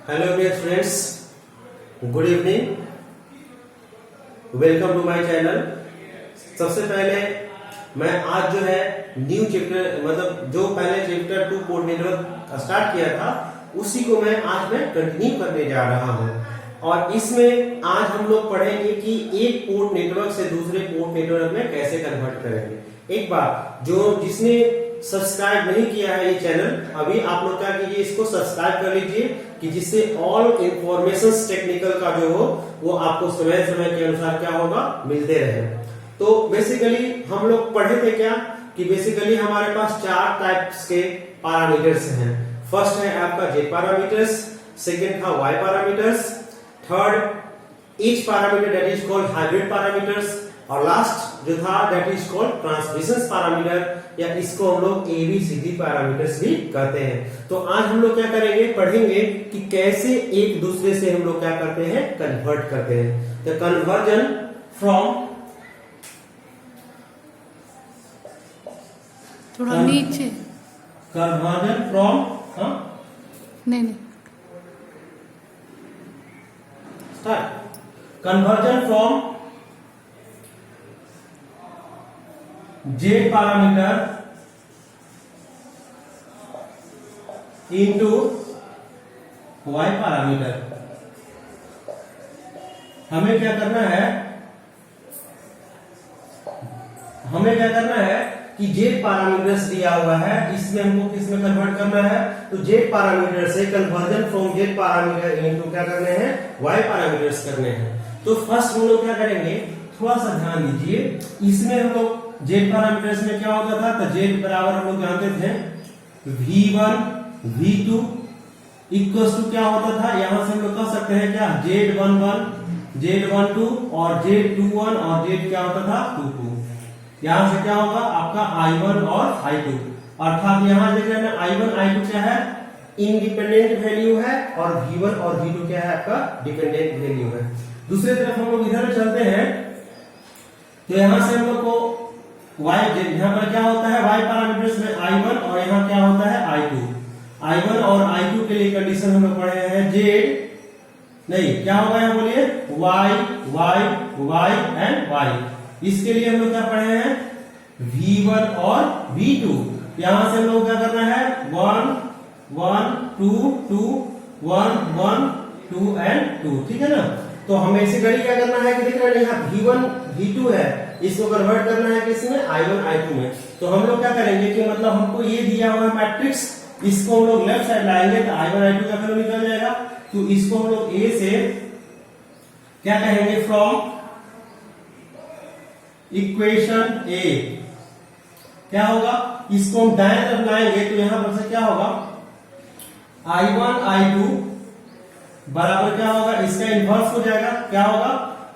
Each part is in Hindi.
Hello dear friends, good evening, welcome to my channel. सबसे पहले मैं आज जो है न्यू चैप्टर मतलब जो पहले चैप्टर 2 कोड नेटवर्क स्टार्ट किया था उसी को आज मैं कंटिन्यू करने जा रहा हूं। और इसमें आज हम लोग पढ़ेंगे कि एक पोर्ट नेटवर्क से दूसरे पोर्ट नेटवर्क में कैसे कन्वर्ट करेंगे। एक बार जिसने सब्सक्राइब नहीं किया है ये चैनल, अभी आप लोग क्या कीजिए, इसको सब्सक्राइब कर लीजिए कि जिससे ऑल इंफॉर्मेशन टेक्निकल का जो हो वो आपको समय समय के अनुसार क्या होगा मिलते रहे। तो बेसिकली हम लोग पढ़े थे क्या कि बेसिकली हमारे पास 4 टाइप्स के पैरामीटर्स हैं। फर्स्ट है आपका जेड पैरामीटर्स, सेकंड था Y parameters, third H parameter that is called hybrid parameters, और लास्ट जो था that is called transmission parameter, या इसको हम लोग एबीसीडी पैरामीटर्स भी कहते हैं। तो आज हम लोग क्या करेंगे, पढ़ेंगे कि कैसे एक दूसरे से हम लोग क्या करते हैं, कन्वर्ट करते हैं। द कन्वर्जन फ्रॉम थोड़ा नीचे, कन्वर्जन फ्रॉम नहीं start conversion from Z parameter into Y parameter। हमें क्या करना है, कि Z पैरामीटर्स दिया हुआ है, इसमें हमको किसमें कन्वर्ट करना है, तो Z पैरामीटर से conversion from Z parameter into क्या करने हैं, Y पैरामीटर्स करने हैं। तो फर्स्ट हम लोग क्या करेंगे, थोड़ा सा ध्यान दीजिए, इसमें हम लोग Z पैरामीटर्स में क्या होता था, तो Z बराबर हम लोग जानते थे V1 V2 इक्वल्स टू क्या होता था, यहां से हम लोग कह सकते हैं क्या, Z11 Z12 और Z21 और Z क्या होता था 22। यहां से क्या होगा आपका I1 और I2, अर्थात यहां देख रहे हैं I1 I2 क्या है, इंडिपेंडेंट वैल्यू है, और V1 और V2 क्या है आपका डिपेंडेंट वैल्यू है। दूसरी तरफ हम लोग इधर चलते हैं, तो यहां से हम लोग को y यहाँ पर क्या होता है, y पैरामीटर्स में I1 और यहाँ क्या होता है I2। I1 और I2 के लिए कंडीशन हम लोग पढ़े हैं Z नहीं क्या होगा यहाँ बोलिए, y एंड y। इसके लिए हम लोग क्या पढ़े हैं, V1 और V2। यहां से हम लोग क्या करना है, 1 1 2 2 1 1 2 एंड 2, ठीक है ना। तो हमें इसी घड़ी क्या करना है कि देख रहे हैं यहाँ V1 V2 है, इसको कन्वर्ट करना है किसमें, I1 I2 में। तो हम लोग क्या करेंगे कि मतलब हमको ये दिया हुआ मैट्रिक्स, इसको हम लोग लेफ्ट साइड लाएंगे तो I1 I2 का वैल्यू निकल जाएगा। तो इसको हम लोग A से क्या कहेंगे, फ्रॉम इक्वेशन A क्या होगा, इसको हम दाएं तरफ लाएंगे तो यहां पर से क्या होगा, I1 I2 बराबर क्या होगा, इसका इन्वर्स हो जाएगा, क्या होगा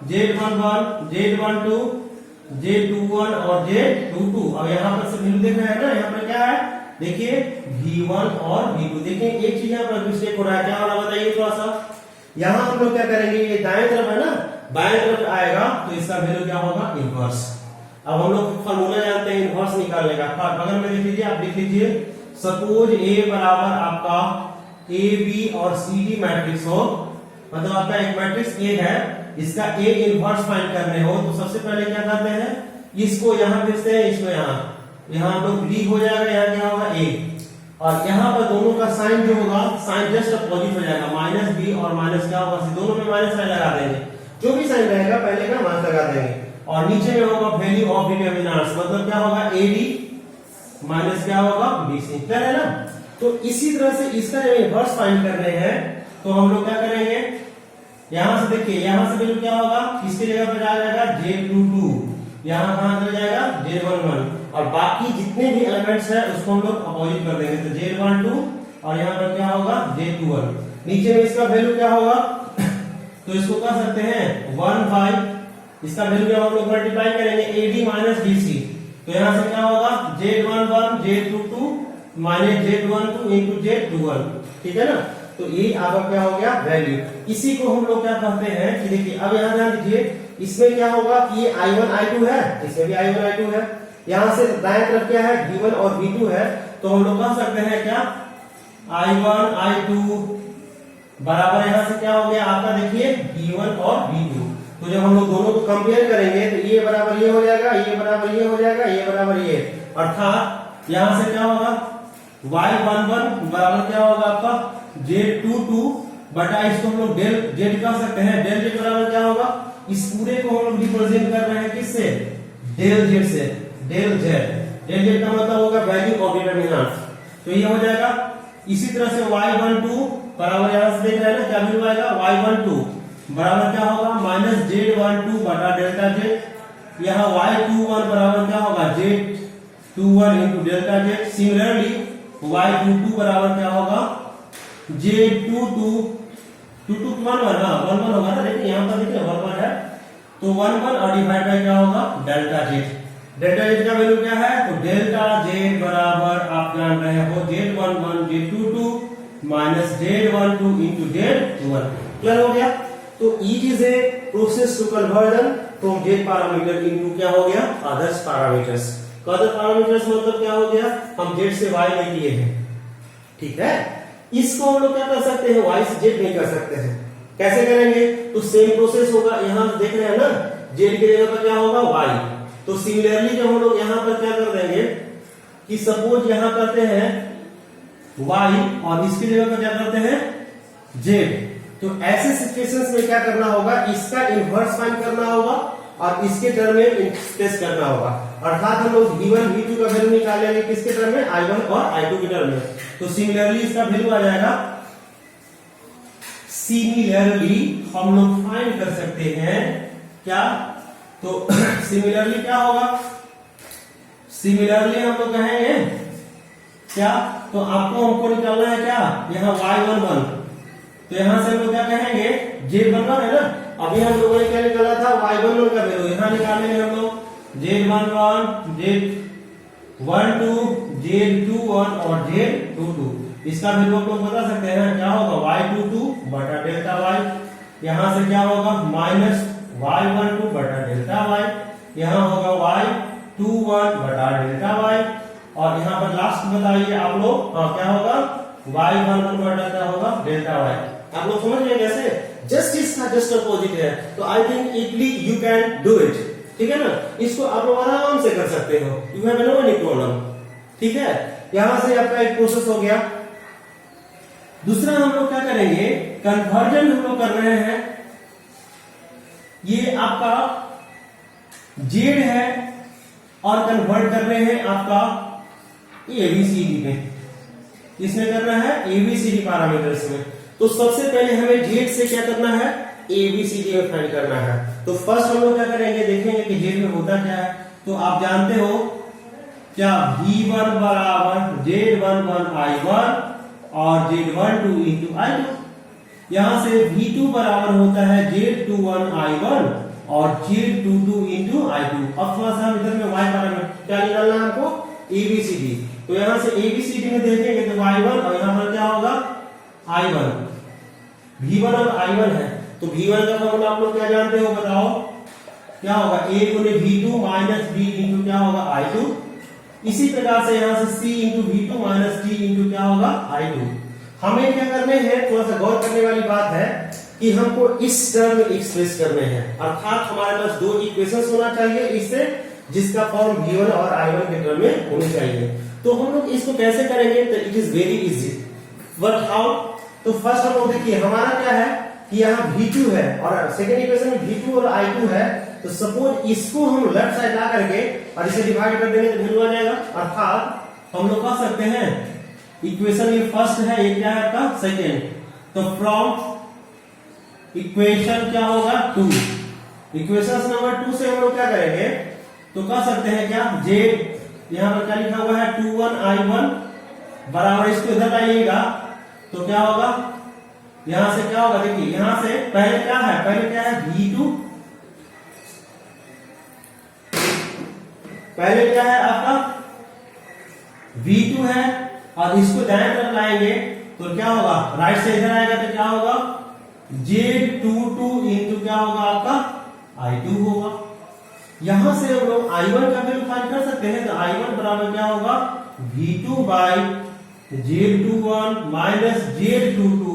Z11 Z12 Z21 और Z22। अब यहाँ पर से वैल्यू देख रहे हैं ना, यहाँ पर क्या है देखिए V1 और V2। देखिए एक चीज यहाँ पर मिस्टेक हो रहा है, क्या हो रहा है बताइए थोड़ा सा। यहाँ हम लोग क्या करेंगे, ये दाएं तरफ है ना, बाएं तरफ आएगा तो इसका वैल्यू क्या होगा, इन्वर्स। अब हम लोग फॉर्मूला जानते हैं इन्वर्स निकालने का, बगल में लिख लीजिए, आप लिख लीजिए सपोज A बराबर आपका ए बी और सी डी मैट्रिक्स हो, मतलब आपका एक मैट्रिक्स ए है, इसका ए इनवर्स फाइंड करने हो, तो सबसे पहले क्या करते हैं, इसको यहां भेजते हैं, इसको यहां तो बी हो जाएगा, यहाँ क्या होगा ए, और यहाँ पर दोनों का साइन जो होगा, साइन जस्ट अपोजिट हो जाएगा, माइनस बी और माइनस क्या होगा, दोनों में माइनस साइन लगा देंगे, जो भी साइन रहेगा पहले का माइनस लगा देंगे, और नीचे में होगा वैल्यू ऑफ डिटरमिनेंट्स, मतलब क्या होगा ए डी माइनस क्या होगा बी सी, है ना। तो इसी तरह से इसका जब इन्वर्स फाइंड करने हैं तो हम लोग क्या करेंगे, यहां से देखिए, यहां से वैल्यू क्या होगा, इसकी जगह पर आ जाएगा Z22, यहां कहां चला जाएगा Z11, और बाकी जितने भी एलिमेंट्स है उसको हम लोग अपोजिट कर देंगे, तो Z12 और यहां पर क्या होगा Z21। नीचे में इसका वैल्यू क्या होगा, तो इसको कह सकते हैं 1 5, इसका वैल्यू क्या हम लोग मल्टीप्लाई करेंगे AD माइनस BC, तो यहां से क्या होगा Z11 Z22 minus Z12 into Z21, ठीक है ना। तो ये आपका क्या हो गया वैल्यू। इसी को हम लोग क्या कहते हैं कि देखिए, अब यहां ध्यान दीजिए, इसमें क्या होगा कि ये I1 I2 है, इसमें भी I1 I2 है, यहां से दाएं तरफ क्या है V1 और V2 है, तो हम लोग कह सकते हैं क्या I1 I2 बराबर यहाँ से क्या हो गया आपका, देखिए V1 और V2। तो जब हम लोग दोनों को कंपेयर करेंगे तो ये बराबर ये हो जाएगा, ये बराबर ये हो जाएगा, ये बराबर ये, अर्थात यहाँ से क्या होगा Y11 बराबर क्या होगा आपका Z22 बटा इसको हम लोग डेल जेड कह सकते हैं। डेल जेड बराबर क्या होगा, इस पूरे को हम लोग रिप्रेजेंट कर रहे हैं किससे, डेल जेड से। डेल जेड का मतलब होगा वैल्यू ऑफ डिटरमिनेंट, तो ये हो जाएगा। इसी तरह से Y12 बराबर यहाँ से देख रहे हैं ना क्या वैल्यू आएगा, Y12 बराबर क्या होगा माइनस Z12 बटा डेल्टा जेड। यहाँ Y21 बराबर क्या होगा Z21 into delta Z. Similarly Y22 बराबर क्या होगा Z22 11 होगा ना, देखिए यहाँ पर देखिए 11 है, तो 11 और डिवाइड बाय क्या होगा डेल्टा जेड। डेल्टा जेड का वैल्यू क्या है, तो डेल्टा जेड बराबर आप जान रहे हो Z11 Z22 minus Z12 into Z21। Clear हो गया। तो it is a process to conversion from Z parameter into क्या हो गया अदर्स पैरामीटर्स। अदर पैरामीटर्स मतलब क्या हो गया, हम जेड से वाई में किए हैं, ठीक है। इसको हम लोग क्या कर सकते हैं, वाई से जेड नहीं कर सकते हैं। कैसे करेंगे, तो सेम प्रोसेस होगा। यहाँ देख रहे हैं ना जेड की जगह पर क्या होगा वाई, तो सिमिलरली जब हम लोग यहाँ पर क्या कर देंगे कि सपोज यहाँ करते हैं वाई और इसकी जगह पर क्या करते हैं जेड, तो ऐसे सिचुएशंस में क्या करना होगा, इसका इनवर्स फाइंड करना होगा और इसके टर्म में एक्सप्रेस करना होगा। अर्थात हम लोग V1 V2 का वैल्यू निकालेंगे किसके टर्म में, I1 और I2 के टर्म में। तो सिमिलरली इसका वैल्यू आ जाएगा, सिमिलरली हम लोग फाइंड कर सकते हैं क्या, तो सिमिलरली क्या होगा, सिमिलरली हम लोग कहेंगे क्या, तो आपको हमको निकालना है क्या, यहाँ Y11, तो यहां से हम लोग क्या कहेंगे Z11 है ना। अभी हम लोगों ने क्या निकाला था Y11 का वैल्यू, यहाँ निकालेंगे हम लोग Z11 Z12 Z21 और Z22। इसका वैल्यू आप लोग बता सकते हैं क्या होगा Y22 बटा डेल्टा Y। यहाँ से क्या होगा माइनस Y12 बटा डेल्टा Y, यहाँ होगा Y21 बटा डेल्टा Y, और यहाँ पर लास्ट बताइए आप लोग क्या होगा Y11 बटा क्या होगा डेल्टा Y। आप लोग समझ गए कैसे, जस्ट इसका जस्ट अपोजिट है। तो I think Italy you can do it, ठीक है ना। इसको आप लोग आराम से कर सकते हो, you have no any problem, ठीक है। यहां से आपका एक प्रोसेस हो गया। दूसरा हम लोग क्या करेंगे, कन्वर्जन हम लोग कर रहे हैं। ये आपका जेड है और कन्वर्ट कर रहे हैं आपका एबीसीडी में, इसमें करना है एबीसीडी पैरामीटर्स में। तो सबसे पहले हमें जेड से क्या करना है, एबीसीडी में फाइंड करना है। तो फर्स्ट हम लोग क्या करेंगे, देखेंगे कि जेड में होता क्या है। तो आप जानते हो क्या, V1 बराबर Z11 I1 और Z12 इंटू I2। यहां से V2 बराबर होता है Z21 I1 और Z22 इंटू I2। अब थोड़ा सा इधर में y पैरामीटर क्या निकालना है हमको, एबीसीडी। तो यहां से एबीसीडी में देखेंगे तो Y1 और यहां पर क्या होगा I1, V1 और I1 है। तो V1 का फॉर्मूला आप लोग क्या जानते हो बताओ, क्या होगा A गुने V2 माइनस B इंटू क्या होगा I2। इसी प्रकार से यहाँ से C into V2 minus D into क्या होगा I2। हमें क्या करने हैं, थोड़ा सा गौर करने वाली बात है कि हमको इस टर्म में एक्सप्रेस करने हैं। अर्थात हमारे पास दो इक्वेशंस होना चाहिए इससे, जिसका फॉर्म V1 और I1 के टर्म में होनी चाहिए। तो हम लोग इसको कैसे करेंगे, तो it is very easy, but how. तो फर्स्ट हम लोग देखिए हमारा क्या है कि यहाँ V2 है और सेकेंड इक्वेशन में V2 और I2 है। तो सपोज इसको हम लेफ्ट साइड ला करके और इसे डिवाइड कर देंगे तो वैल्यू आ जाएगा। अर्थात हम लोग कह सकते हैं इक्वेशन ये फर्स्ट है, ये क्या है आपका सेकेंड। तो फ्रॉम इक्वेशन क्या होगा 2, इक्वेशन नंबर 2 से हम लोग क्या करेंगे, तो कह सकते हैं क्या जेड, यहाँ पर क्या लिखा हुआ है 21 I1 बराबर, इसको इधर लाइएगा तो क्या होगा, यहां से क्या होगा, देखिए यहां से पहले क्या है, पहले क्या है V2, पहले क्या है आपका V2 है और इसको दाएं तरफ लाएंगे तो क्या होगा, राइट से इधर आएगा तो क्या होगा Z22 इंटू क्या होगा आपका I2 होगा। यहां से हम लोग I1 का वैल्यू फाइंड कर सकते हैं। तो I1 बराबर क्या होगा V2 by Z21 minus Z22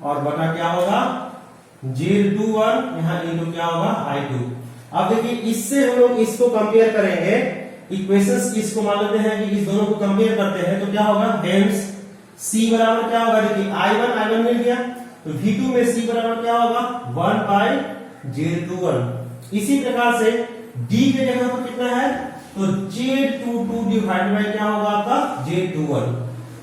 और बटा क्या होगा Z21 यहाँ इंटू क्या होगा I2। अब देखिए इससे हम लोग इसको कंपेयर करेंगे, इक्वेशंस इसको मान लेते हैं कि इस दोनों को कंपेयर करते हैं तो क्या होगा, हेंस C बराबर क्या होगा, देखिए I1 मिल गया तो V2 में C बराबर क्या होगा 1 बाई Z21। इसी प्रकार से D के जगह पर कितना है तो Z22 डिवाइड बाई क्या होगा आपका Z21।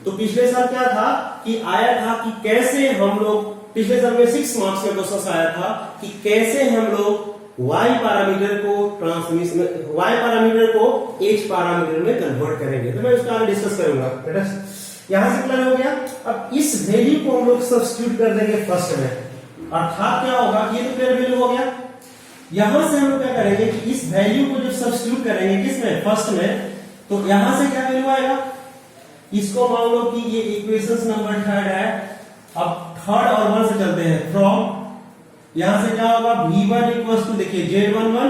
तो पिछले साल क्या था कि आया था कि कैसे हम लोग, पिछले साल में 6 मार्क्स में क्वेश्चन आया था कि कैसे हम लोग y पैरामीटर को ट्रांसमिशन y पैरामीटर को h पैरामीटर में कन्वर्ट करेंगे। तो मैं उसका आगे डिस्कस करूंगा। यहां से क्लियर हो गया। अब इस वैल्यू को हम लोग सब्स्टिट्यूट कर देंगे फर्स्ट में, अर्थात क्या होगा, ये तो क्लियर वैल्यू हो गया। यहां से हम लोग क्या करेंगे कि इस वैल्यू को जब सब्स्टिट्यूट करेंगे किसमें, फर्स्ट में, तो यहां से क्या वैल्यू आएगा, इसको मान लो कि ये इक्वेशन नंबर 3 है। अब 3 और 1 से चलते हैं, फ्रॉम यहां से क्या होगा V1 इक्वल टू देखिए Z11,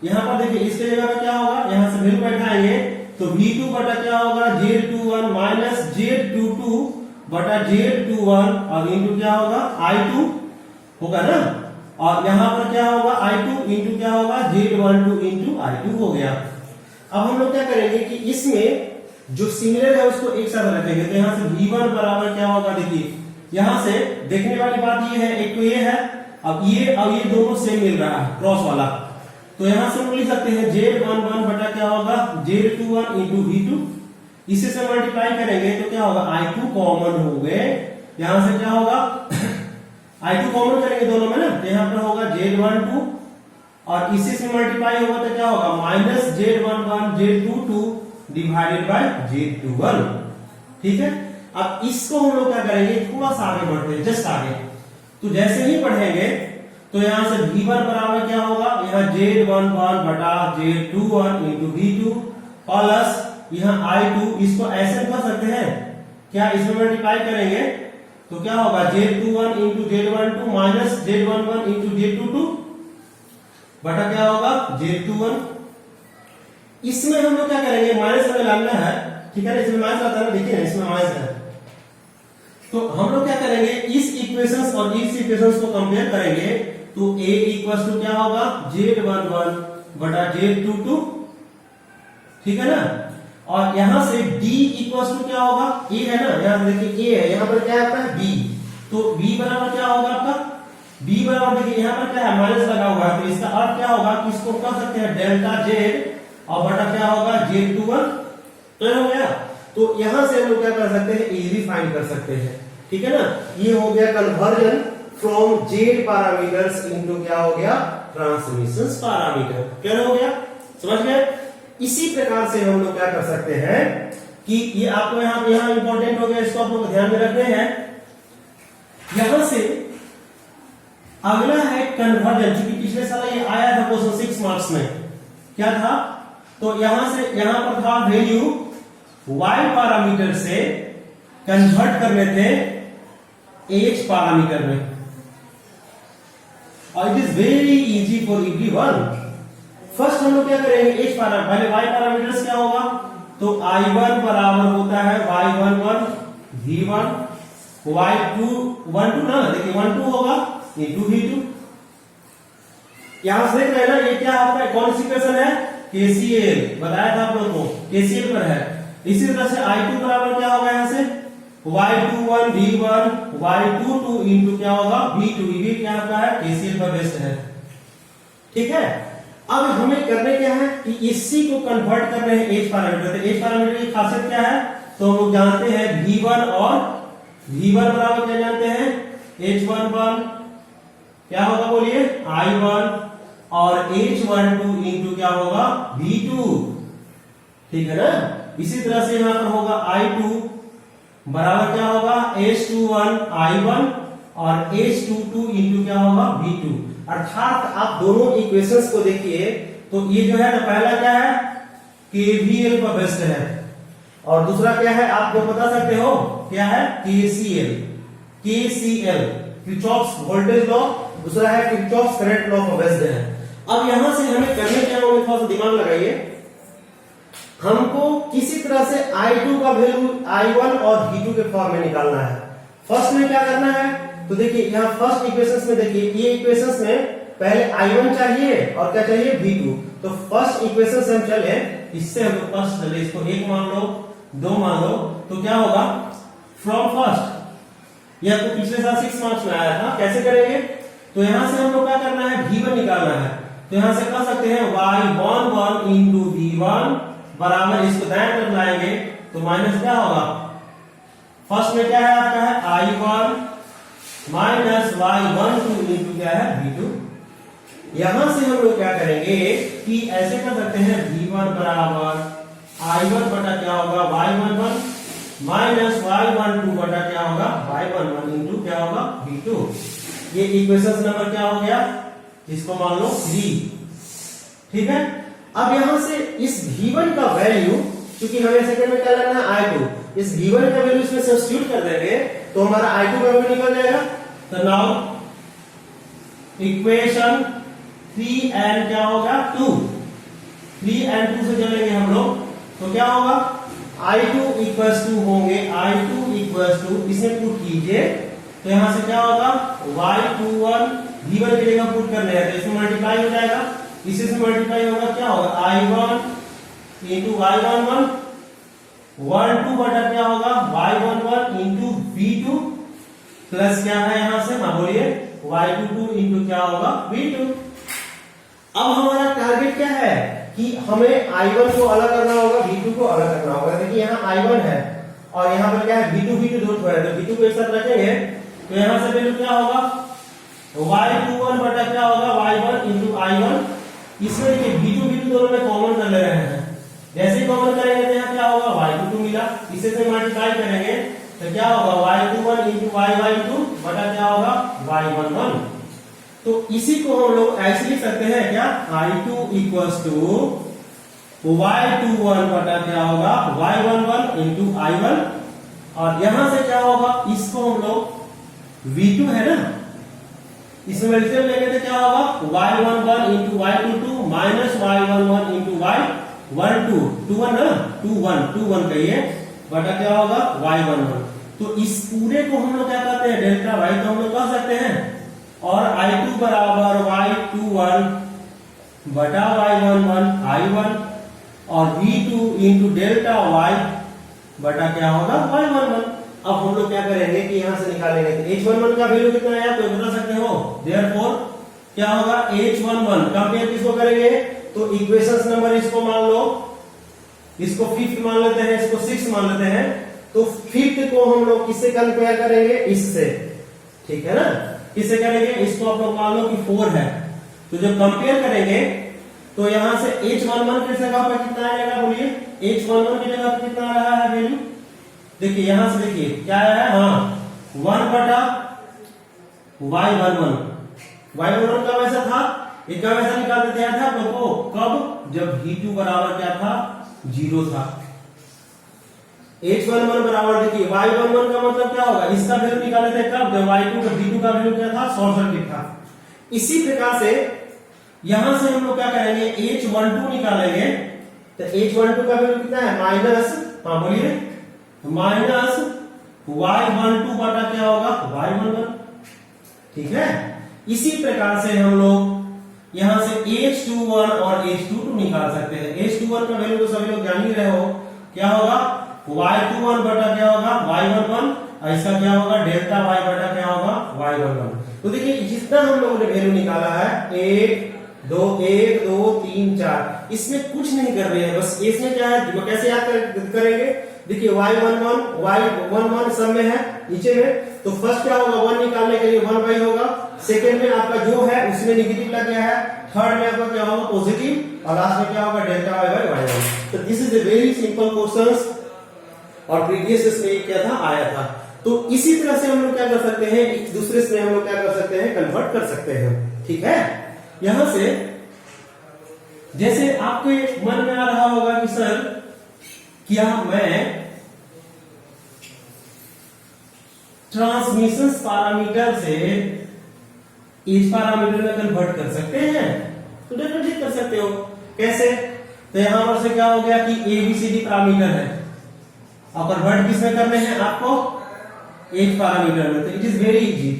यहां पर देखिए इसके जगह पे क्या होगा, यहां से वैल्यू बैठाएंगे तो V2 बटा क्या होगा Z21 माइनस Z22 बटा Z21 और इंटू क्या होगा I2 होगा ना, और यहां पर क्या होगा I2 इंटू क्या होगा Z12 इंटू I2 हो गया। अब हम लोग क्या करेंगे कि इसमें जो सिमिलर है उसको एक साथ रखेंगे, तो यहां से V1 बराबर क्या होगा, देखिए यहां से देखने वाली बात ये है, एक तो ये है, अब ये दोनों सेम मिल रहा है क्रॉस वाला, तो यहां से हम लिख सकते हैं Z11 बटा क्या होगा Z21 इंटू V2। इसी से मल्टीप्लाई करेंगे तो क्या होगा I2 कॉमन हो गए, यहां से क्या होगा I2 कॉमन करेंगे दोनों में ना, तो यहां पर होगा Z12 और इसी से मल्टीप्लाई होगा तो क्या होगा minus Z11 Z22 divided by Z21। ठीक है, अब इसको हम लोग क्या करेंगे, थोड़ा सा आगे बढ़ते हैं, जस्ट आगे। तो जैसे ही बढ़ेंगे तो यहां से V1 बराबर क्या होगा, यहां Z11 बटा Z21 इंटू V2 प्लस यहां I2, इसको ऐसे कर सकते हैं क्या, इसमें मल्टीप्लाई करेंगे तो क्या होगा Z21 into Z12 minus Z11 into Z22 बटा क्या होगा Z21। इसमें हम लोग क्या करेंगे, माइनस हमें लाना है, ठीक है ना, इसमें माइनस आता है ना, देखिए इसमें माइनस है, तो हम लोग क्या करेंगे इस इक्वेशंस और इस इक्वेशंस को कंपेयर करेंगे तो a इक्वल टू क्या होगा Z11 बटा Z22, ठीक है ना, और यहां से d इक्वल टू क्या होगा, a है ना, यहां देखिए a है, यहां पर क्या आता है b, तो b बराबर क्या होगा आपका, b बराबर देखिए यहां पर क्या है माइनस लगा हुआ है, तो इसका अर्थ क्या होगा कि इसको कह सकते हैं डेल्टा z और बटा क्या होगा Z21। तो हो गया, तो यहां से हम लोग क्या कर सकते हैं, इजीली फाइंड कर सकते हैं, ठीक है ना। ये हो गया conversion from Z parameters into क्या हो गया ट्रांसमिशन पैरामीटर। क्या हो गया, समझ गए। इसी प्रकार से हम लोग क्या कर सकते हैं कि ये आपको यहां इंपॉर्टेंट हो गया, इसको आप लोग ध्यान में रखने हैं। यहां से अगला है कन्वर्जन, क्योंकि पिछले साल ये आया था क्वेश्चन 6 मार्क्स में, क्या था, तो यहां पर था वैल्यू y पैरामीटर से कन्वर्ट करने थे h पैरामीटर में, और it is very easy for everyone. First हम लोग क्या करेंगे, h पैरामीटर, पहले y पैरामीटर्स क्या होगा, तो I1 बराबर होता है y11 V1, y12 ना, देखिए 12 होगा इंटू V2। यहां से देख रहे हैं ना, ये क्या आपका कौन सी इक्वेशन है, KCL, बताया था आप लोगों को KCL पर है। इसी तरह से I2 बराबर क्या होगा, यहां से y21 V1 y22 इंटू क्या होगा V2, ये क्या आपका है KCL पर बेस्ड है, ठीक है। अब हमें करने क्या है कि इसी को कन्वर्ट कर रहे हैं h पैरामीटर। तो h पैरामीटर की खासियत क्या है, तो हम लोग जानते हैं V1 और V1 बराबर क्या जानते हैं H11 क्या होगा बोलिए I1 और H12 इंटू क्या होगा V2, ठीक है ना। इसी तरह से यहां पर होगा I2 बराबर क्या होगा H21 I1 और H22 इंटू क्या होगा V2। अर्थात आप दोनों इक्वेशंस को देखिए तो ये जो है ना, पहला क्या है KVL पर बेस्ड है, और दूसरा क्या है आप जो बता सकते हो क्या है KCL किरचॉफ्स वोल्टेज लॉ, दूसरा है किरचॉफ्स करंट लॉ पर बेस्ड है। अब यहां से हमें करने क्या होगा, थोड़ा सा दिमाग लगाइए, हमको किसी तरह से I2 का वैल्यू I1 और V2 के फॉर्म में निकालना है। फर्स्ट में क्या करना है, तो देखिए यहाँ फर्स्ट इक्वेशंस में देखिए, ये इक्वेशंस में पहले I1 चाहिए और क्या चाहिए V2। तो फर्स्ट इक्वेशन से हम चले, इससे हम फर्स्ट चले, इसको 1 मान लो, 2 मान लो, तो क्या होगा फ्रॉम फर्स्ट, यह तो पिछले साल 6 मार्क्स में आया था, कैसे करेंगे, तो यहां से हम लोग क्या करना है, V1 निकालना है। तो यहां से कर सकते हैं y11 इंटू V1 बराबर, इसको दाएं तरफ लाएंगे तो माइनस क्या होगा, फर्स्ट में क्या है आपका है I1 माइनस y12 इंटू क्या है V2। यहां से हम लोग क्या करेंगे कि ऐसे कर सकते हैं V1 बराबर I1 बटा क्या होगा y11 माइनस y12 बटा क्या होगा y11 इंटू क्या होगा V2। ये इक्वेशन नंबर क्या हो गया, इसको मान लो 3, ठीक है। अब यहां से इस V1 का वैल्यू, क्योंकि हमें सेकंड में क्या लेना है I2, इस V1 का वैल्यू इसमें सब्स्टिट्यूट कर देंगे तो हमारा I2 का वैल्यू निकल जाएगा। तो नाउ इक्वेशन 3 एंड क्या होगा 2, 3 एंड 2 से चलेंगे हम लोग, तो क्या होगा I2 इक्वल्स टू होंगे, I2 इक्वल्स टू, इसे पुट कीजिए तो यहां से क्या होगा y21 V1 की जगह पुट करने हैं तो इसमें मल्टीप्लाई हो जाएगा, इसी से मल्टीप्लाई होगा, क्या होगा I1 इंटू y11 12 बटा क्या होगा y11 इंटू V2 प्लस क्या है यहां से, हाँ बोलिए y22 इंटू क्या होगा V2। अब हमारा टारगेट क्या है कि हमें I1 को अलग करना होगा, V2 को अलग करना होगा। देखिए यहाँ I1 है और यहाँ पर क्या है V2 दो है, तो V2 को एक साथ रखेंगे तो यहाँ से वैल्यू क्या होगा y21 बटा क्या होगा y1 इंटू I1। इसमें देखिए V2 दोनों में कॉमन कर ले रहे हैं, जैसे ही कॉमन करेंगे तो यहाँ क्या होगा y22 मिला, इसे से मल्टीप्लाई करेंगे तो क्या होगा y21 इंटू y12 बटा क्या होगा y11। तो इसी को हम लोग ऐसे लिख सकते हैं क्या, I2 इक्वल्स टू y21 बटा क्या होगा y11 इंटू I1, और यहां से क्या होगा, इसको हम लोग V2 है ना, इसमें मल्टीप्लाई लेंगे तो क्या होगा y11 into y22 minus y11 into y12, 21 कहिए बटा क्या होगा y11। तो इस पूरे को हम लोग क्या कहते हैं डेल्टा y, तो हम लोग कह सकते हैं, और I2 बराबर y21 बटा y11 I1 और V2 इंटू डेल्टा y बटा क्या होगा y11। अब हम लोग क्या करेंगे कि यहां से निकालेंगे तो H11 का वैल्यू कितना है आप बता सकते हो, देयरफॉर क्या होगा H11 कंपेयर किसको करेंगे, तो इक्वेशंस नंबर इसको मान लो, इसको 5th मान लेते हैं, इसको 6 मान लेते हैं, तो 5th को हम लोग किससे कंपेयर करेंगे, इससे, ठीक है ना, किससे करेंगे, इसको आप लोग मान लो कि 4 है, तो जब कंपेयर करेंगे तो यहां से H11 की जगह पर कितना आएगा बोलिए, H11 की जगह पर कितना आ रहा है वैल्यू, देखिए यहां से देखिए क्या आया है, हाँ 1 बटा y11 का वैसा था, एक का वैसा निकाल देते हैं था तो कब, जब V2 बराबर क्या था 0 था। H11 बराबर देखिए y11 का मतलब क्या होगा, इसका वैल्यू निकाले थे कब, जब y2 का V2 का वैल्यू क्या था, शॉर्ट सर्किट था। इसी प्रकार से यहां से हम लोग क्या करेंगे, H12 निकालेंगे, तो H12 का वैल्यू कितना है माइनस, हाँ बोलिए माइनस y12 बटा क्या होगा y11, ठीक है। इसी प्रकार से हम लोग यहां से H21 और H22 निकाल सकते हैं। H21 का वैल्यू तो सभी लोग जान ही रहे हो, क्या होगा y21 बटा क्या होगा y11, ऐसा क्या होगा डेल्टा y बटा क्या होगा y11। तो देखिए जितना हम लोगों ने वैल्यू निकाला है 1 2 3 4, इसमें कुछ नहीं कर रहे हैं, बस इसमें क्या है, कैसे याद करेंगे, देखिए y11 सब में है नीचे में, तो फर्स्ट क्या होगा 1 निकालने के लिए 1 बाई होगा, सेकंड में आपका जो है उसमें नेगेटिव लग गया है, थर्ड में आपका क्या होगा पॉजिटिव, और लास्ट में क्या होगा डेल्टा y बाई y1। तो this is a very simple questions, और प्रीवियस इसमें क्या था आया था। तो इसी तरह से हम लोग क्या कर सकते हैं, एक दूसरे से हम लोग क्या कर सकते हैं, कन्वर्ट कर सकते हैं, ठीक है। यहां से जैसे आपके मन में आ रहा होगा कि सर क्या मैं ट्रांसमिशन पैरामीटर से इस पैरामीटर में कन्वर्ट कर सकते हैं, तो डेफिनेटली कर सकते हो, कैसे, तो यहां पर से क्या हो गया कि ABCD पैरामीटर है, और कन्वर्ट किसमें करने हैं आपको एज पैरामीटर में, तो इट इज वेरी इजी,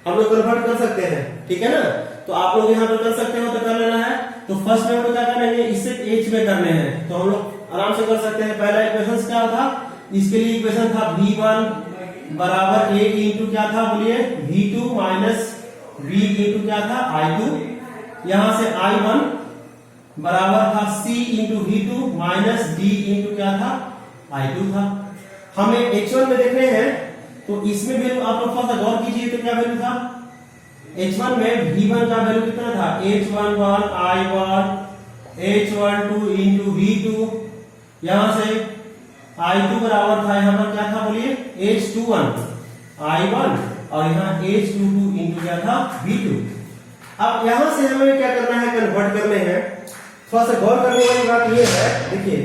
हम लोग कन्वर्ट कर सकते हैं, ठीक है ना। तो आप लोग यहाँ पर कर सकते हो तो कर लेना है। तो फर्स्ट में हम लोग क्या करेंगे, इससे एच में करने हैं, तो हम लोग आराम से कर सकते हैं। पहला इक्वेशन क्या था, इसके लिए इक्वेशन था V1 बराबर A इंटू क्या था बोलिए, V2 माइनस V इंटू क्या था I2। यहां से I1 बराबर था C into V2 minus D into क्या था I2 था। हमें H1 में देखने हैं, तो इसमें वैल्यू आप लोग थोड़ा सा गौर कीजिए, तो क्या वैल्यू था H1 में, V1 का वैल्यू कितना था, H11 I1 H12 into V2, यहां से I2 बराबर था, यहां पर क्या था बोलिए, H21 I1 और यहाँ H22 इंटू क्या था V2। अब यहां से हमें क्या करना है, कन्वर्ट करने हैं। थोड़ा सा गौर करने वाली बात ये है, देखिए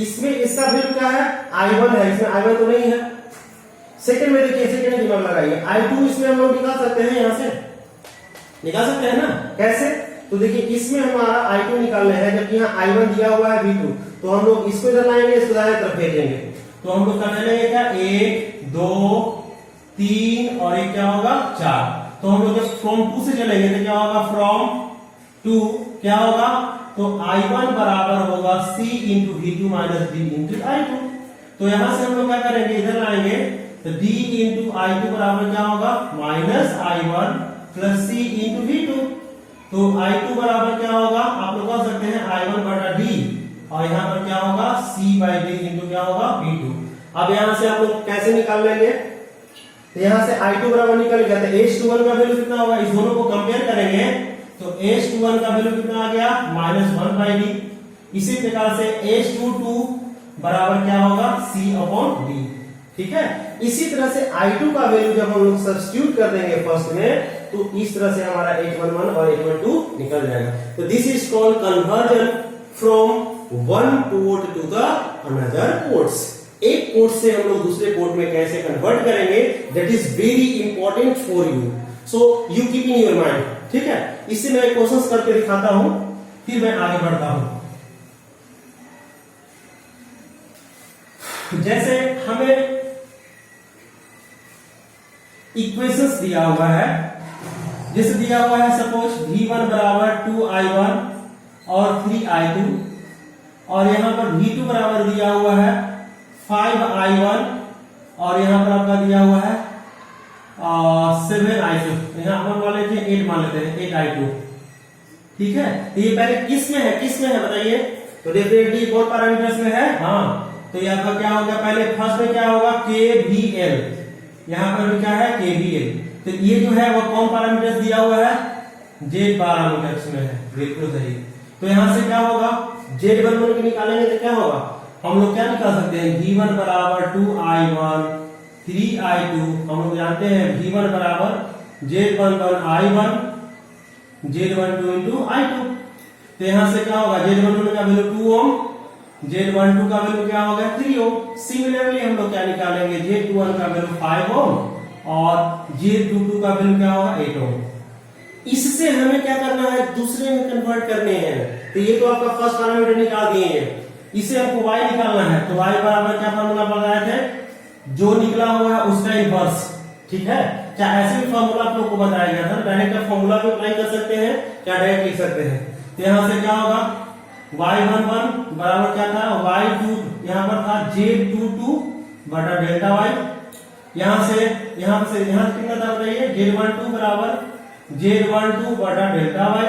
इसमें इसका वैल्यू क्या है, I1 है, इसमें I1 तो नहीं है। सेकंड में देखिए, सेकंड दिमाग लगाइए, I2 इसमें हम लोग निकाल सकते हैं, यहां से निकाल सकते हैं ना, कैसे, तो देखिए इसमें हमारा I2 निकालना है, जबकि यहाँ I1 दिया हुआ है V2, तो हम लोग इसको इधर लाएंगे, इसको दाएं तरफ भेजेंगे, तो हम लोग कर लेंगे क्या, 1 2 3 और एक क्या होगा 4। तो हम लोग जब फ्रॉम 2 से चलेंगे तो क्या होगा, फ्रॉम 2 क्या होगा, तो I1 बराबर होगा C into V2 minus D into I2। तो यहां से हम लोग क्या करेंगे, इधर लाएंगे, तो D इंटू I2 बराबर क्या होगा, minus I1 plus C into V2। तो I2 बराबर क्या होगा, आप लोग कह सकते हैं I1 बटा D, और यहाँ पर क्या होगा C बाई D इंटू क्या होगा V2। अब यहां से आप लोग कैसे निकाल लेंगे, तो यहां से I2 बराबर निकल गया, तो H21 का वैल्यू कितना होगा, इस दोनों को कंपेयर करेंगे, तो H21 का वैल्यू कितना आ गया, -1 बाई D। इसी प्रकार से H22 बराबर क्या होगा, C अपॉन D, ठीक है। इसी तरह से I2 का वैल्यू जब हम लोग सब्स्टिट्यूट कर देंगे फर्स्ट में, तो इस तरह से हमारा H11 और H12 निकल जाएगा। तो this is called conversion from one port to the another ports. एक पोर्ट से हम लोग दूसरे पोर्ट में कैसे कन्वर्ट करेंगे, that is very important for you, so you keep in your mind, ठीक है। इससे मैं क्वेश्चंस करके दिखाता हूं, फिर मैं आगे बढ़ता हूं। जैसे हमें इक्वेशंस दिया हुआ है, जैसे दिया हुआ है सपोज V1 बराबर 2I1 और 3I2, और यहां पर V2 बराबर दिया हुआ है 5I1 और यहां पर आपका दिया हुआ है 7I2, यहां हम मान लेते हैं 8 मान लेते हैं 8I2, ठीक है। तो ये पहले किस में है, किस में है बताइए, तो डेफिनेटली कौन पैरामीटर्स में है, हाँ, तो यहाँ पर क्या होगा, पहले फर्स्ट में क्या होगा KVL, यहाँ पर भी क्या है KVL, तो ये जो है वो कौन पैरामीटर्स दिया हुआ है, Z पैरामीटर्स में है, बिल्कुल सही। तो यहां से क्या होगा, Z11 को निकालेंगे तो क्या होगा, हम लोग क्या निकाल सकते हैं, V1 बराबर 2I1 3I2, हम लोग जानते हैं V1 बराबर Z11 I1 Z12 into I2। तो यहां से क्या होगा, Z11 का वैल्यू 2 ओम, Z12 का वैल्यू क्या होगा 3 ओम। सिमिलरली हम लोग क्या निकालेंगे, Z21 का वैल्यू 5 ओम और Z22 का वैल्यू क्या होगा 8 ओम। इससे हमें क्या करना है, दूसरे में कन्वर्ट करने हैं। तो ये तो आपका फर्स्ट पैरामीटर निकाल दिए हैं, इसे हमको y निकालना है, तो y बराबर क्या फार्मूला बताए थे, जो निकला हुआ है उसका इनवर्स, ठीक है। क्या ऐसे भी फार्मूला आप लोग को बताया गया था, डायरेक्ट फार्मूला भी अप्लाई कर सकते हैं, क्या डायरेक्ट लिख सकते हैं। तो यहां से क्या होगा, y11 बराबर क्या था, y2 यहां पर था Z22 बटा डेल्टा y, यहां से कितना था बताइए, Z12 बराबर Z12 बटा डेल्टा y,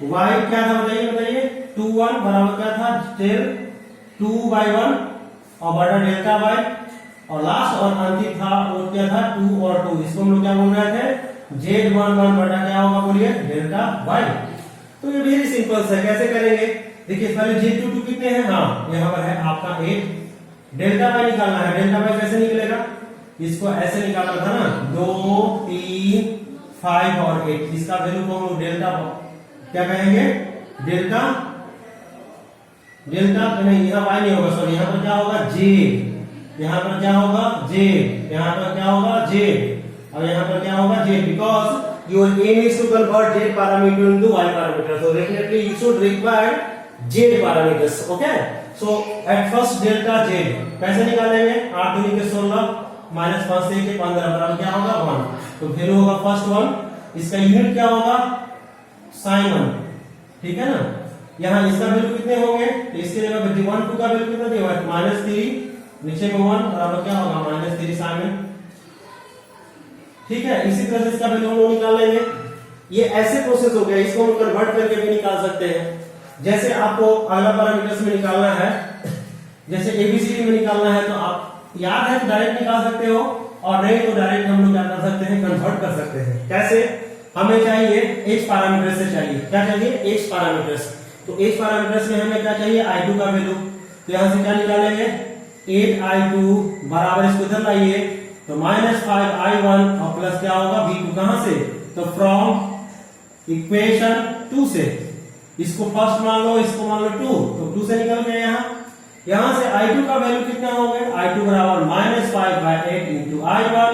y क्या था बताइए 21 बराबर क्या था, Z2/1 और बटा डेल्टा y, और लास्ट और अंतिम था वो क्या था 2 और 2, इसको हम लोग क्या बोल रहे थे, Z11 बटा क्या होगा बोलिए डेल्टा y। तो ये वेरी सिंपल है, कैसे करेंगे, देखिए पहले Z22 कितने हैं, हाँ यहाँ पर है आपका 8, डेल्टा y निकालना है, डेल्टा y कैसे निकलेगा, इसको ऐसे निकालना था ना, 2 3 5 और 8, इसका वैल्यू को हम लोग डेल्टा क्या कहेंगे, डेल्टा नहीं, यहाँ y नहीं होगा, सॉरी, यहाँ पर क्या होगा j, यहाँ पर क्या होगा j, यहाँ पर क्या होगा j, और यहाँ पर क्या होगा j, because your aim is to convert z parameter into y parameter, so definitely you should require z parameters, okay। so at first delta z कैसे निकालेंगे, 8 दूनी के 16, माइनस 5 से 1 15 बराबर क्या होगा 1। तो वैल्यू होगा फर्स्ट 1, इसका यूनिट क्या होगा sin 1, ठीक है ना। यहाँ इसका वैल्यू कितने होंगे, तो इसके जगह पे 1 2 का वैल्यू कितना दिया है -3, नीचे में 1 बराबर क्या होगा -3 sin 1, ठीक है। इसी तरह से इसका वैल्यू हम लोग निकाल लेंगे। ये ऐसे प्रोसेस हो गया, इसको हम कन्वर्ट करके भी निकाल सकते हैं। जैसे आपको अगला पैरामीटर्स में निकालना है, जैसे एबीसीडी में निकालना है, तो आप याद है तो डायरेक्ट निकाल सकते हो, और नहीं तो डायरेक्ट हम लोग क्या कर सकते हैं, कन्वर्ट कर सकते हैं। कैसे, हमें चाहिए एच पैरामीटर्स से चाहिए, क्या चाहिए एच पैरामीटर्स। तो एच पैरामीटर्स में हमें क्या चाहिए I2 का वैल्यू। तो यहां से क्या निकालेंगे 8I2 बराबर, इसको इधर लाइए तो -5I1 और प्लस क्या होगा V2, कहां से, तो फ्रॉम इक्वेशन 2 से। इसको फर्स्ट मान लो, इसको मान लो 2, तो 2 से निकल गया। यहां से I2 का वैल्यू कितना हो गया, I2 बराबर -5/8 into I1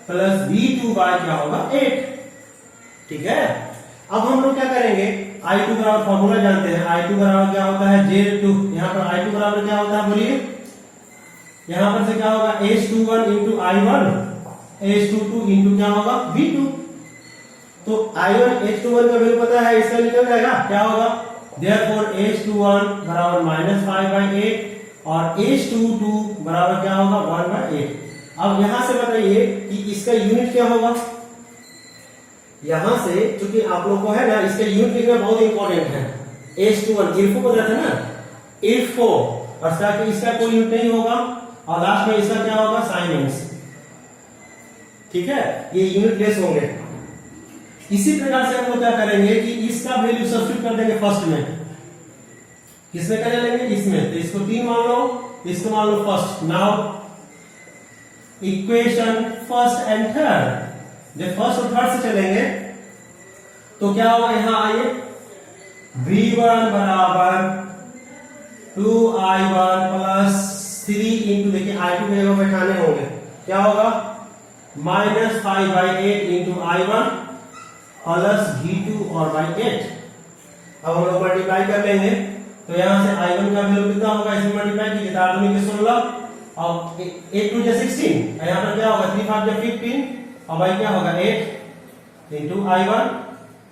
plus V2 bye क्या होगा 8, ठीक है। अब हम लोग क्या करेंगे, I2 बराबर फॉर्मूला जानते हैं, I2 बराबर क्या होता है Z2, यहाँ पर I2 बराबर क्या होता है बोलिए, यहां पर से क्या होगा H21 into I1, H22 into क्या होगा V2। तो I1 H21 का वैल्यू पता है, इसका निकल जाएगा क्या होगा, therefore H21 बराबर -5/8 और H22 बराबर क्या होगा 1/8। अब यहां से बताइए कि इसका यूनिट क्या होगा। यहां से क्योंकि आप लोग को है ना, इसका यूनिट लिखना बहुत इंपॉर्टेंट है। H21 इर्फो पता था ना, इर्फो, और इसका कोई यूनिट नहीं होगा, और लास्ट में इसका क्या होगा साइनेंस, ठीक है, ये यूनिट लेस होंगे। इसी प्रकार से हम लोग क्या करेंगे कि इसका वैल्यू सब्स्टिट्यूट कर देंगे फर्स्ट में, किसमें कर लेंगे इसमें, तो इसको 3 मान लो, इसको मान लो first. Now equation first and third, जब फर्स्ट और थर्ड से चलेंगे तो क्या होगा, यहां आइए V1 बराबर 2I1 प्लस 3 इंटू, देखिए I2 के जगह बैठाने होंगे, क्या होगा -5/8 इंटू I1 प्लस V2 और बाई 8। अब हम लोग मल्टीप्लाई कर लेंगे, तो यहां से I1 का वैल्यू कितना होगा, इसमें मल्टीप्लाई कीजिए, 8 दूनी के 16 और 8 2 16, यहां पर क्या होगा 3 5 15 और बाई क्या होगा 8 इंटू I1,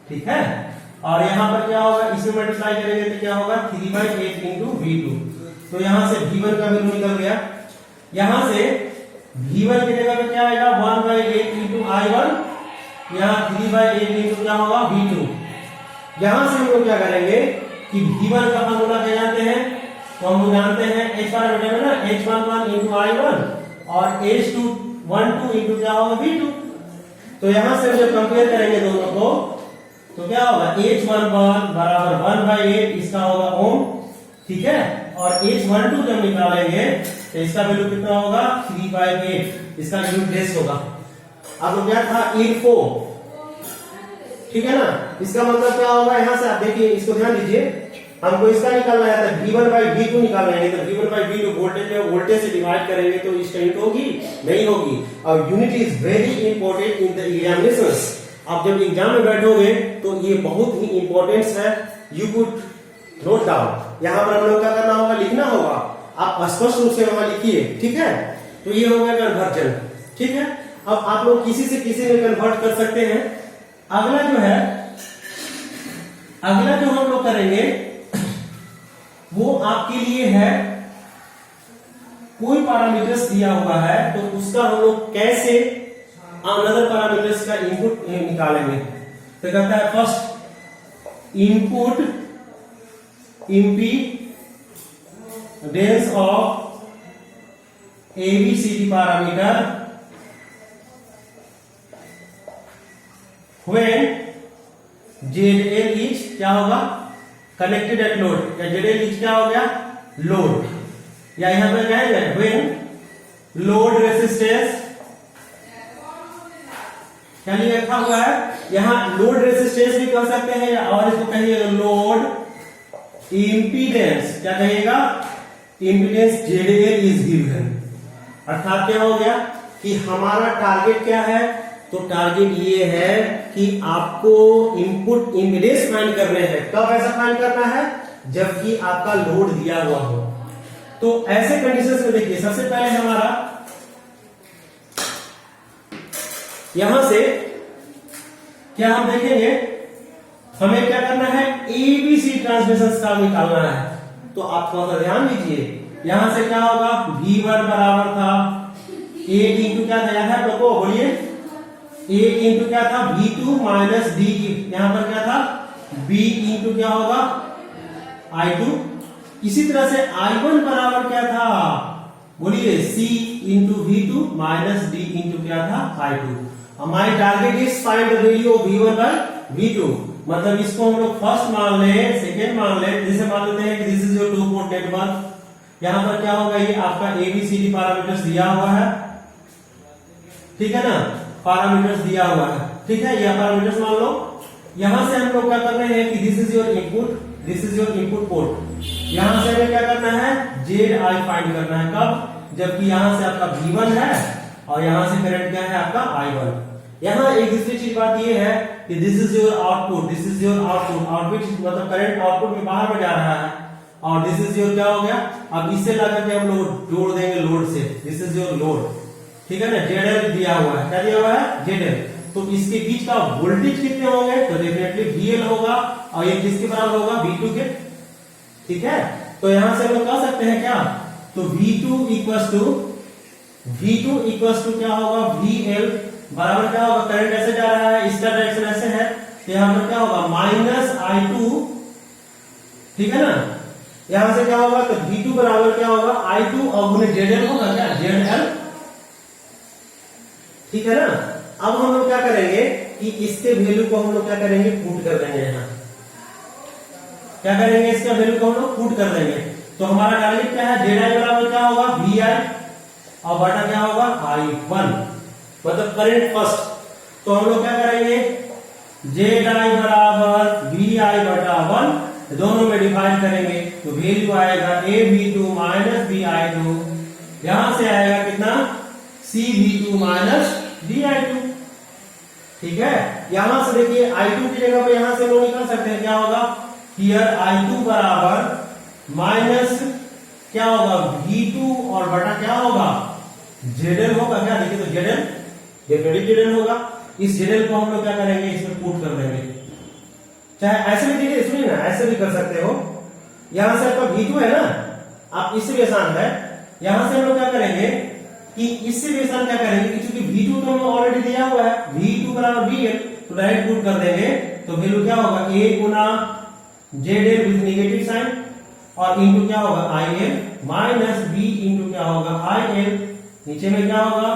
ठीक है। और यहां पर क्या होगा, इसमें मल्टीप्लाई करेंगे तो क्या होगा 3/8 इंटू V2। तो यहां से V1 का वैल्यू निकल गया। यहां से V1 की जगह पे क्या आएगा 1/8 इंटू I1, यहाँ 3/8 इंटू क्या होगा V2। यहां से हम लोग क्या करेंगे कि V1 का फॉर्मूला क्या जानते हैं, तो हम लोग जानते हैं H पैरामीटर में ना, H11 इंटू I1 और H12 इंटू क्या होगा V2। तो यहां से जब कंपेयर करेंगे दोनों को तो क्या होगा H11 बराबर 1/8, इसका होगा ओम, ठीक है, और H12 जब निकालेंगे तो इसका वैल्यू कितना होगा 3/8, इसका यूनिट लेस होगा। अब क्या था इर्फो, ठीक है ना, इसका मतलब क्या होगा, यहां से आप देखिए, इसको ध्यान दीजिए, हमको इसका निकालना है तो V1/V2 निकालना है, तो V1/V2 वोल्टेज में वोल्टेज से डिवाइड करेंगे तो इसका यूनिट होगी नहीं होगी। और unit is very important in the examinations. आप जब एग्जाम में बैठोगे तो ये बहुत ही इंपॉर्टेंट है, यू कुड नोट डाउन। यहां पर हम लोग क्या करना होगा, लिखना होगा, आप स्पष्ट रूप से वहां लिखिए, ठीक है। तो ये हो गया कन्वर्जन, ठीक है। अब आप लोग किसी से किसी में कन्वर्ट कर सकते हैं। अगला जो है, अगला जो हम लोग करेंगे वो आपके लिए है, कोई पैरामीटर्स दिया हुआ है तो उसका हम लोग कैसे अनदर पैरामीटर्स का इनपुट निकालेंगे। तो कहता है first input impedance of ABCD parameter when ZL is क्या होगा कनेक्टेड एट लोड, या ZL is क्या हो गया लोड, या यहां पर क्या है when लोड रेसिस्टेंस, क्या लिखा हुआ है यहां, लोड रेसिस्टेंस भी कह सकते हैं, और इसको कहिएगा लोड इंपीडेंस, क्या कहिएगा इंपीडेंस ZL is given। अर्थात क्या हो गया कि हमारा टारगेट क्या है, तो टारगेट ये है कि आपको इनपुट इम्पीडेंस फाइंड करने हैं। कब ऐसा फाइंड करना है, जबकि आपका लोड दिया हुआ हो। तो ऐसे कंडीशंस में देखिए, सबसे पहले हमारा यहां से क्या हम देखेंगे, हमें क्या करना है, एबीसी ट्रांसमिशन का निकालना है। तो आप थोड़ा सा ध्यान दीजिए, यहां से क्या होगा, V1 बराबर था 8 इंटू क्या था, याद है आप लोग को, बोलिए 8 इंटू क्या था, V2 माइनस D, यहां पर क्या था, B इंटू क्या होगा, I2। इसी तरह से I1 बराबर क्या था, बोलिए C into V2 minus D into क्या था, I2। हमारी target is find the value of V1 by V2, मतलब इसको हम लोग फर्स्ट मान ले, सेकेंड मान ले, जैसे मान लेते हैं कि this is your 2 port network. यहां पर क्या होगा, ये आपका ABCD पैरामीटर्स दिया हुआ है, ठीक है ना, पैरामीटर्स दिया हुआ है, ठीक है, ये पैरामीटर्स मान लो। यहां से हम लोग क्या कर रहे हैं कि this is your input, this is your input port. यहां से हमें क्या करना है, ZI फाइंड करना है, कब, जबकि यहां से आपका V1 है और यहां से करंट क्या है आपका I1। यहां एक दूसरी चीज बात ये है कि this is your output, this is your output, output मतलब करंट आउटपुट में बाहर में जा रहा है, और दिस इज योर क्या हो गया, अब इससे लगा के हम लोग जोड़ देंगे लोड से, दिस इज योर लोड, ठीक है ना, ZL दिया हुआ है, क्या दिया हुआ है, ZL। तो इसके बीच का वोल्टेज कितने होंगे, तो डेफिनेटली VL होगा, और ये किसके बराबर होगा, V2 के, ठीक है। तो यहां से हम लोग कह सकते हैं क्या, तो V2 इक्वल्स टू क्या होगा, VL बराबर क्या होगा, करंट ऐसे जा रहा है, इसका डायरेक्शन ऐसे है, तो यहां पर क्या होगा, माइनस I2, ठीक है ना। यहां से क्या होगा, तो V2 बराबर क्या होगा, I2 और गुने ZL होगा, क्या ZL, ठीक है ना। अब हम लोग क्या करेंगे कि इसके वैल्यू को हम लोग क्या करेंगे, पुट कर देंगे, यहाँ क्या करेंगे, इसका वैल्यू को हम लोग पुट कर देंगे। तो हमारा टारगेट क्या है, ZI बराबर क्या होगा, VI और बटा क्या होगा, I1, मतलब करंट फर्स्ट। तो हम लोग क्या करेंगे, ZI बराबर VI बटा 1, दोनों में डिवाइड करेंगे, तो वैल्यू आएगा AV2 माइनस VI2, यहां से आएगा कितना, CV2 माइनस DI2, ठीक है। यहां से देखिए I2 की जगह पे यहां से लोग निकाल सकते हैं, क्या होगा, हियर I2 बराबर माइनस क्या होगा, V2 और बटा क्या होगा, ZL होगा, क्या देखिए, तो ZL डेफिनेटली ZL होगा। इस ZL को हम लोग क्या करेंगे, इसमें पुट कर देंगे, चाहे ऐसे भी देखिए, इसमें ना ऐसे भी कर सकते हो। यहां से आपका V2 है ना, आप इससे भी आसान है, यहां से हम लोग क्या करेंगे कि इससे भी आसान क्या करेंगे कि चूंकि V2 तो हमें ऑलरेडी दिया हुआ है, V2 बराबर VL, तो डायरेक्ट पुट कर देंगे, तो वैल्यू क्या होगा, A गुना ZL विद नेगेटिव साइन और इंटू क्या होगा, IL माइनस B इंटू क्या होगा, IL, नीचे में क्या होगा,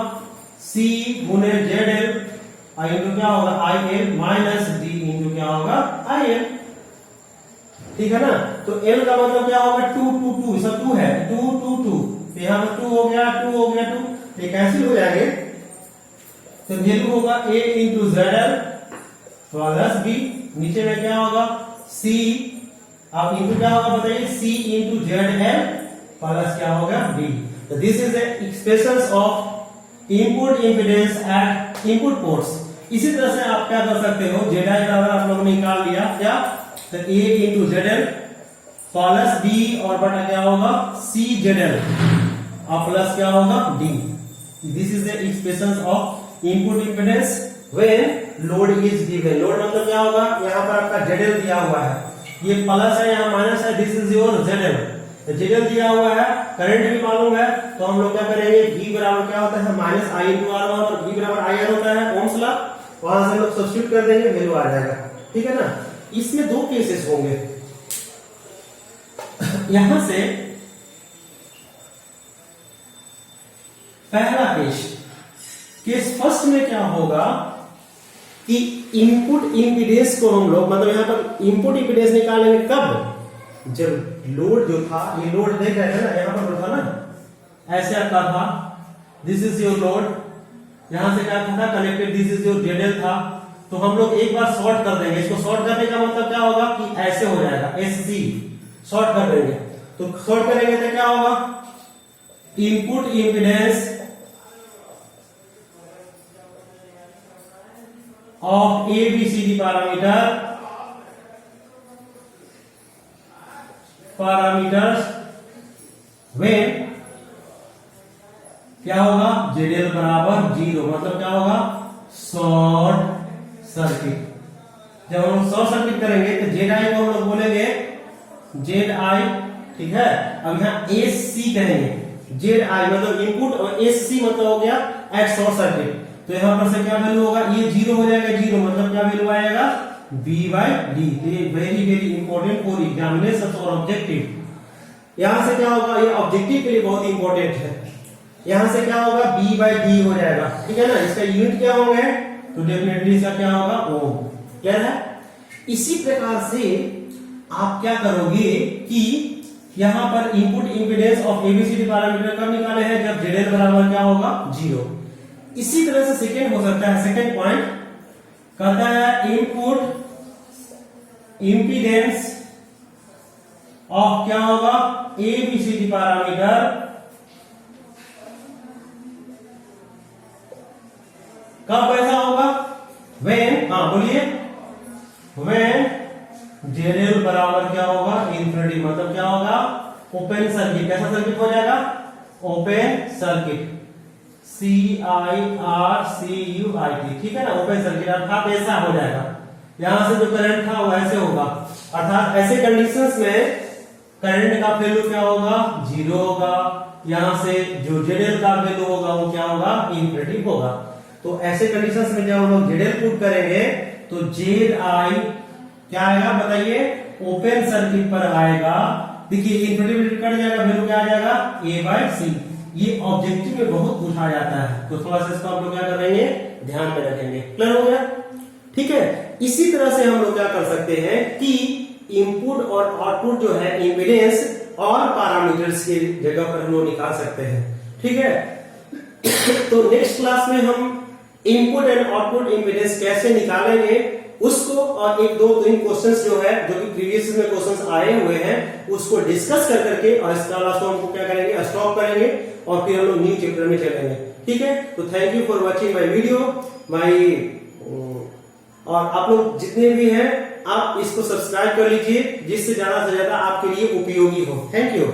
C गुने ZL और इंटू क्या होगा, IL माइनस D इंटू क्या होगा, IL, ठीक है ना। तो L का मतलब क्या होगा, 2 2 2, सब 2 है, 2 2 2, तो यहां पर 2 हो गया, 2 हो गया, 2 ये कैंसिल हो जाएंगे, तो वैल्यू होगा A into ZL plus B, नीचे में क्या होगा, C, अब इंटू क्या होगा बताइए, C इंटू ZL प्लस क्या होगा, B। तो this is the expressions of input impedance at input ports. इसी तरह से आप क्या कर सकते हो, ZI बराबर आप लोगों ने निकाल लिया, क्या, तो A into ZL plus B और बटा क्या होगा, C ZL और प्लस क्या होगा, D। This is the expressions of input impedance when load is given. Load मतलब क्या होगा, यहाँ पर आपका ZL दिया हुआ है, ये प्लस है, यहाँ माइनस है, दिस इज योर ZL, तो ZL दिया हुआ है, करंट भी मालूम है, तो हम लोग क्या करेंगे, V बराबर क्या होता है, माइनस I इंटू R, और V बराबर IR होता है, ओम्स लॉ, वहां से लोग सब्स्टिट्यूट कर देंगे, वैल्यू आ जाएगा, ठीक है ना। इसमें दो केसेस होंगे, यहां से पहला केस फर्स्ट में क्या होगा कि इनपुट इंपीडेंस को हम लोग, मतलब यहां पर इनपुट इंपीडेंस निकालेंगे कब, जब लोड जो था, ये लोड देख रहे थे ना, यहां पर था ना, ऐसे आता था, दिस इज योर लोड, यहां से क्या था connected, this is your ZL था, तो हम लोग एक बार शॉर्ट कर देंगे, इसको शॉर्ट करने का मतलब क्या होगा कि ऐसे हो जाएगा, SC शॉर्ट कर देंगे, तो शॉर्ट करेंगे तो क्या होगा, input impedance of ABCD parameters when क्या होगा, ZL बराबर 0, मतलब क्या होगा, शॉर्ट सर्किट। जब हम शॉर्ट सर्किट करेंगे तो जेड आई को हम लोग बोलेंगे जेड आई, ठीक है। अब यहाँ एस सी कहेंगे, जेड आई मतलब इनपुट और एस सी मतलब हो गया एट शॉर्ट सर्किट। तो यहाँ पर से क्या वैल्यू होगा, ये जीरो हो जाएगा, जीरो मतलब क्या वैल्यू आएगा V by D। ये very very important for examination और ऑब्जेक्टिव। यहां से क्या होगा, ये ऑब्जेक्टिव के लिए बहुत इंपॉर्टेंट है। यहां से क्या होगा B by D हो जाएगा, ठीक है ना। इसका यूनिट क्या होंगे, तो डेफिनेटली इसका क्या होगा ओम, क्या है। इसी प्रकार से आप क्या करोगे कि यहां पर input impedance of ABCD parameter कब निकाले हैं, जब ZL बराबर क्या होगा 0। इसी तरह से सेकेंड हो सकता है, सेकेंड पॉइंट कहता है इनपुट इंपीडेंस ऑफ क्या होगा एबीसीडी पैरामीटर कब ऐसा होगा, व्हेन, हाँ बोलिए, व्हेन ZL बराबर क्या होगा इनफिनिटी, मतलब क्या होगा ओपन सर्किट। कैसा सर्किट हो जाएगा, ओपन सर्किट, CIRCUIT, ठीक है ना, ओपन सर्किट अर्थात ऐसा हो जाएगा। यहां से जो करंट था वो ऐसे होगा, अर्थात ऐसे कंडीशंस में करंट का वैल्यू क्या होगा 0 होगा। यहां से जो ZL का वैल्यू होगा वो क्या होगा इनफिनिटी होगा। तो ऐसे कंडीशंस में जब हम लोग ZL पुट करेंगे तो ZI क्या आएगा बताइए, ओपन सर्किट पर आएगा। देखिए इनफिनिटी कट जाएगा, वैल्यू क्या आ जाएगा A by C। ये ऑब्जेक्टिव में बहुत पूछा जाता है, तो थोड़ा सा इसको आप लोग क्या करेंगे ध्यान में रखेंगे। क्लियर हो गया, ठीक है। इसी तरह से हम लोग क्या कर सकते हैं कि इनपुट और आउटपुट जो है इम्पीडेंस और पैरामीटर्स की जगह पर हम लोग निकाल सकते हैं, ठीक है। तो नेक्स्ट क्लास में हम इनपुट एंड आउटपुट इम्पीडेंस कैसे निकालेंगे उसको, और एक दो तीन क्वेश्चंस जो है जो कि प्रीवियस में क्वेश्चंस आए हुए हैं उसको डिस्कस कर करके, और इस क्लास को हम क्या करेंगे स्टॉप करेंगे और फिर हम लोग न्यू चैप्टर में चलेंगे, ठीक है। तो thank you for watching my video, और आप लोग जितने भी हैं आप इसको सब्सक्राइब कर लीजिए जिससे ज्यादा से ज्यादा आपके लिए उपयोगी हो। Thank you.